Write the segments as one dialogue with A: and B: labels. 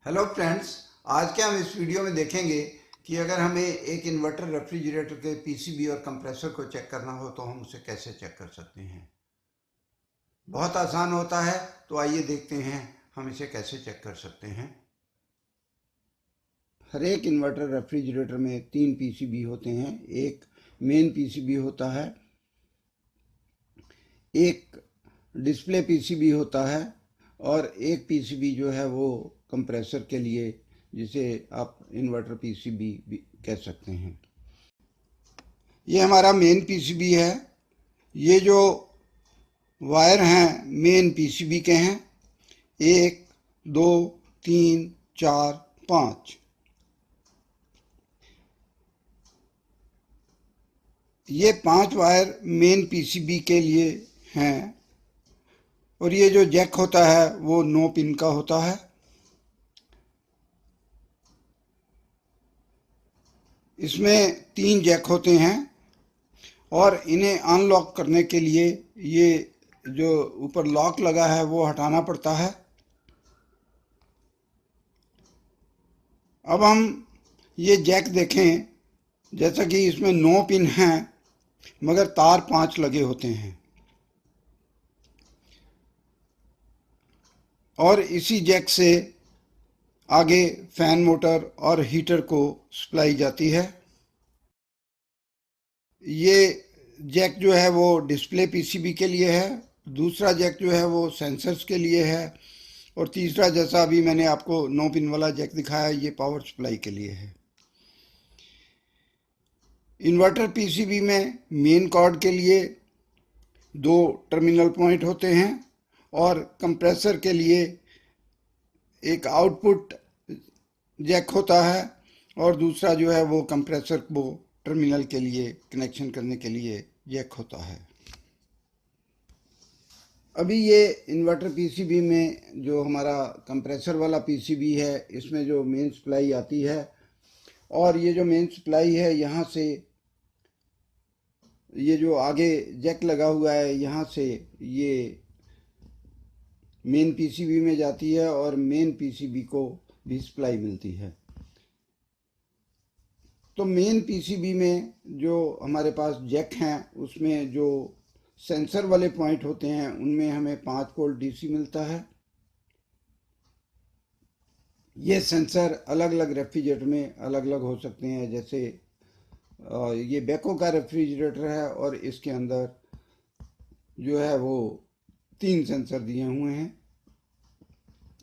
A: Hello friends. आज के हम इस वीडियो में देखेंगे कि अगर हमें एक इन्वर्टर रेफ्रिजरेटर के पीसीबी और कंप्रेसर को चेक करना हो तो हम उसे कैसे चेक कर सकते हैं। बहुत आसान होता है, तो आइए देखते हैं हम इसे कैसे चेक कर सकते हैं। हर एक इन्वर्टर रेफ्रिजरेटर में 3 पीसीबी होते हैं। एक मेन पीसीबी होता है, एक डिस्प्ले पीसीबी होता है और एक पीसीबी जो है वो कंप्रेसर के लिए, जिसे आप इन्वर्टर पीसीबी भी कह सकते हैं। ये हमारा मेन पीसीबी है। ये जो वायर हैं मेन पीसीबी के हैं, 1, 2, 3, 4, 5। ये 5 वायर मेन पीसीबी के लिए हैं और ये जो जैक होता है वो 9 पिन का होता है। इसमें 3 जैक होते हैं और इन्हें अनलॉक करने के लिए ये जो ऊपर लॉक लगा है वो हटाना पड़ता है। अब हम ये जैक देखें, जैसा कि इसमें 9 पिन हैं मगर तार 5 लगे होते हैं और इसी जैक से आगे फैन मोटर और हीटर को सप्लाई जाती है। ये जैक जो है वो डिस्प्ले पीसीबी के लिए है, दूसरा जैक जो है वो सेंसर्स के लिए है और तीसरा, जैसा अभी मैंने आपको 9 पिन वाला जैक दिखाया, ये पावर सप्लाई के लिए है। इन्वर्टर पीसीबी में मेन कॉर्ड के लिए 2 टर्मिनल पॉइंट होते हैं और कंप्रेसर के लिए एक आउटपुट जैक होता है और दूसरा जो है वो कंप्रेसर को टर्मिनल के लिए कनेक्शन करने के लिए जैक होता है। अभी ये इन्वर्टर पीसीबी में जो हमारा कंप्रेसर वाला पीसीबी है, इसमें जो मेन सप्लाई आती है और ये जो मेन सप्लाई है, यहाँ से ये जो आगे जैक लगा हुआ है, यहाँ से ये मेन पीसीबी में जाती है और मेन पीसीबी को भी सप्लाई मिलती है। तो मेन पीसीबी में जो हमारे पास जैक हैं, उसमें जो सेंसर वाले पॉइंट होते हैं उनमें हमें 5 वोल्ट डीसी मिलता है। ये सेंसर अलग अलग रेफ्रिजरेटर में अलग अलग हो सकते हैं। जैसे ये बेको का रेफ्रिजरेटर है और इसके अंदर जो है वो 3 सेंसर दिए हुए हैं।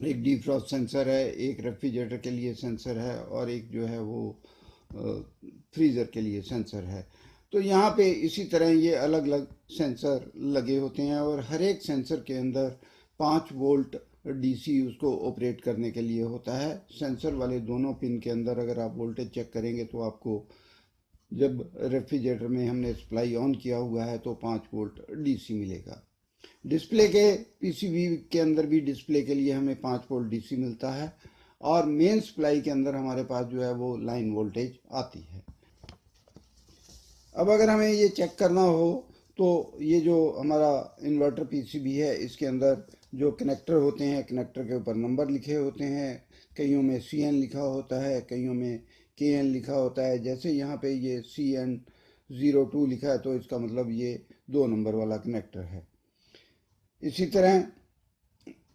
A: एक डीफ्रॉस्ट सेंसर है, एक रेफ्रिजरेटर के लिए सेंसर है और एक जो है वो फ्रीज़र के लिए सेंसर है। तो यहाँ पे इसी तरह ये अलग अलग सेंसर लगे होते हैं और हर एक सेंसर के अंदर 5 वोल्ट डीसी उसको ऑपरेट करने के लिए होता है। सेंसर वाले दोनों पिन के अंदर अगर आप वोल्टेज चेक करेंगे तो आपको, जब रेफ्रिजरेटर में हमने सप्लाई ऑन किया हुआ है, तो 5 वोल्ट डीसी मिलेगा। डिस्प्ले के पीसीबी के अंदर भी डिस्प्ले के लिए हमें 5 वोल्ट डीसी मिलता है और मेन सप्लाई के अंदर हमारे पास जो है वो लाइन वोल्टेज आती है। अब अगर हमें ये चेक करना हो तो ये जो हमारा इन्वर्टर पीसीबी है, इसके अंदर जो कनेक्टर होते हैं, कनेक्टर के ऊपर नंबर लिखे होते हैं। कईयों में CN लिखा होता है, कईयों में KN लिखा होता है। जैसे यहाँ पे ये CN02 लिखा है तो इसका मतलब ये 2 नंबर वाला कनेक्टर है। इसी तरह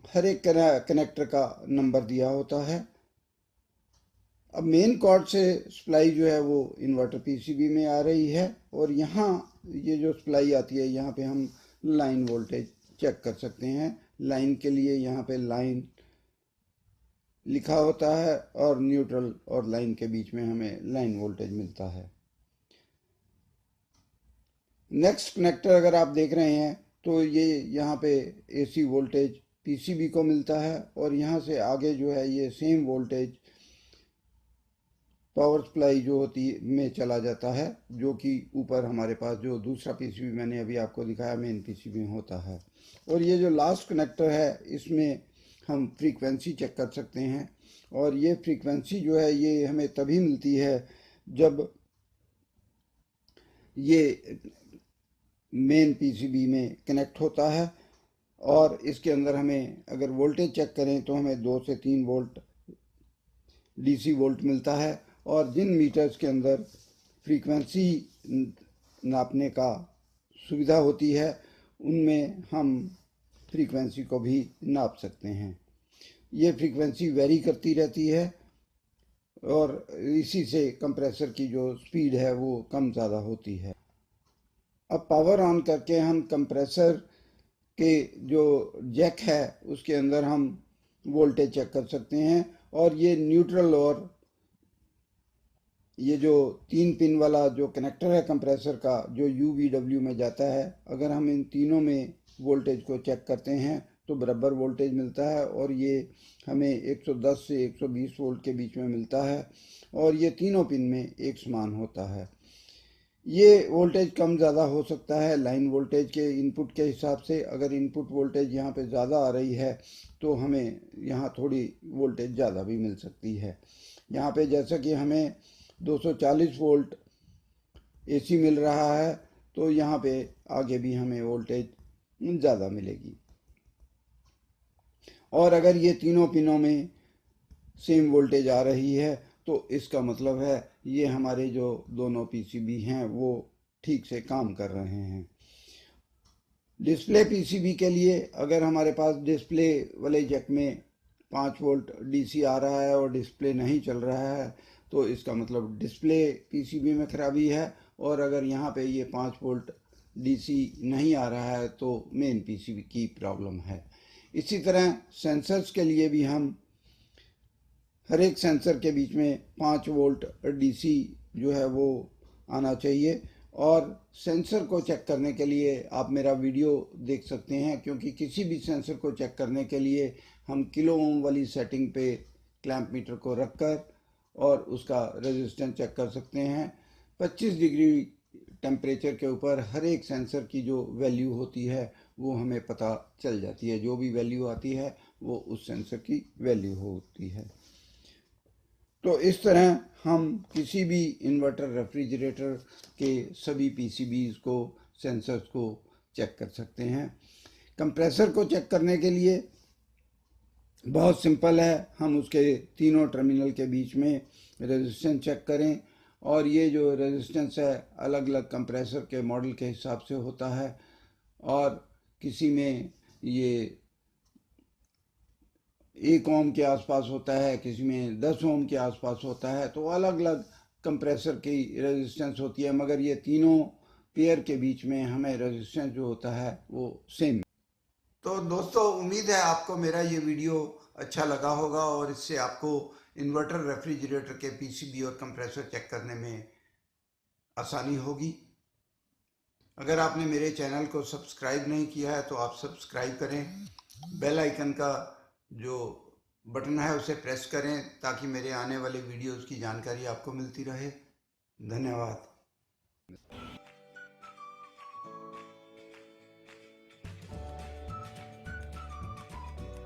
A: हर एक कनेक्टर का नंबर दिया होता है। अब मेन कॉर्ड से सप्लाई जो है वो इन्वर्टर पीसीबी में आ रही है और यहाँ ये जो सप्लाई आती है, यहाँ पे हम लाइन वोल्टेज चेक कर सकते हैं। लाइन के लिए यहाँ पे लाइन लिखा होता है और न्यूट्रल और लाइन के बीच में हमें लाइन वोल्टेज मिलता है। नेक्स्ट कनेक्टर अगर आप देख रहे हैं तो ये यहाँ पे AC वोल्टेज पीसीबी को मिलता है और यहाँ से आगे जो है ये सेम वोल्टेज पावर सप्लाई जो होती है में चला जाता है, जो कि ऊपर हमारे पास जो दूसरा पीसीबी मैंने अभी आपको दिखाया मेन पीसीबी में होता है। और ये जो लास्ट कनेक्टर है, इसमें हम फ्रीक्वेंसी चेक कर सकते हैं और ये फ्रीक्वेंसी जो है ये हमें तभी मिलती है जब ये मेन पीसीबी में कनेक्ट होता है और इसके अंदर हमें अगर वोल्टेज चेक करें तो हमें 2 से 3 वोल्ट डीसी वोल्ट मिलता है। और जिन मीटर्स के अंदर फ्रीक्वेंसी नापने का सुविधा होती है उनमें हम फ्रीक्वेंसी को भी नाप सकते हैं। ये फ्रीक्वेंसी वेरी करती रहती है और इसी से कंप्रेसर की जो स्पीड है वो कम ज़्यादा होती है। अब पावर ऑन करके हम कंप्रेसर के जो जैक है उसके अंदर हम वोल्टेज चेक कर सकते हैं। और ये न्यूट्रल और ये जो 3 पिन वाला जो कनेक्टर है कंप्रेसर का जो UVW में जाता है, अगर हम इन तीनों में वोल्टेज को चेक करते हैं तो बराबर वोल्टेज मिलता है और ये हमें 110 से 120 वोल्ट के बीच में मिलता है और ये तीनों पिन में एक समान होता है। ये वोल्टेज कम ज़्यादा हो सकता है लाइन वोल्टेज के इनपुट के हिसाब से। अगर इनपुट वोल्टेज यहाँ पे ज़्यादा आ रही है तो हमें यहाँ थोड़ी वोल्टेज ज़्यादा भी मिल सकती है। यहाँ पे जैसा कि हमें 240 वोल्ट AC मिल रहा है तो यहाँ पे आगे भी हमें वोल्टेज ज़्यादा मिलेगी। और अगर ये तीनों पिनों में सेम वोल्टेज आ रही है तो इसका मतलब है ये हमारे जो दोनों PCB हैं वो ठीक से काम कर रहे हैं। डिस्प्ले PCB के लिए अगर हमारे पास डिस्प्ले वाले जैक में 5 वोल्ट DC आ रहा है और डिस्प्ले नहीं चल रहा है तो इसका मतलब डिस्प्ले PCB में खराबी है। और अगर यहाँ पे ये 5 वोल्ट DC नहीं आ रहा है तो मेन PCB की प्रॉब्लम है। इसी तरह सेंसर्स के लिए भी हम हर एक सेंसर के बीच में 5 वोल्ट DC जो है वो आना चाहिए। और सेंसर को चेक करने के लिए आप मेरा वीडियो देख सकते हैं, क्योंकि किसी भी सेंसर को चेक करने के लिए हम किलो ओम वाली सेटिंग पे क्लैंप मीटर को रखकर और उसका रेजिस्टेंस चेक कर सकते हैं। 25 डिग्री टेम्परेचर के ऊपर हर एक सेंसर की जो वैल्यू होती है वो हमें पता चल जाती है। जो भी वैल्यू आती है वो उस सेंसर की वैल्यू होती है। तो इस तरह हम किसी भी इन्वर्टर रेफ्रिजरेटर के सभी PCBs को सेंसर्स को चेक कर सकते हैं। कंप्रेसर को चेक करने के लिए बहुत सिंपल है, हम उसके तीनों टर्मिनल के बीच में रेजिस्टेंस चेक करें। और ये जो रेजिस्टेंस है अलग अलग कंप्रेसर के मॉडल के हिसाब से होता है और किसी में ये 1 ओम के आसपास होता है, किसी में 10 ओम के आसपास होता है। तो अलग अलग कंप्रेसर की रेजिस्टेंस होती है, मगर ये तीनों पेयर के बीच में हमें रेजिस्टेंस जो होता है वो सेम। तो दोस्तों उम्मीद है आपको मेरा ये वीडियो अच्छा लगा होगा और इससे आपको इन्वर्टर रेफ्रिजरेटर के PCB और कंप्रेसर चेक करने में आसानी होगी। अगर आपने मेरे चैनल को सब्सक्राइब नहीं किया है तो आप सब्सक्राइब करें, बेल आइकन का जो बटन है उसे प्रेस करें ताकि मेरे आने वाले वीडियोस की जानकारी आपको मिलती रहे। धन्यवाद।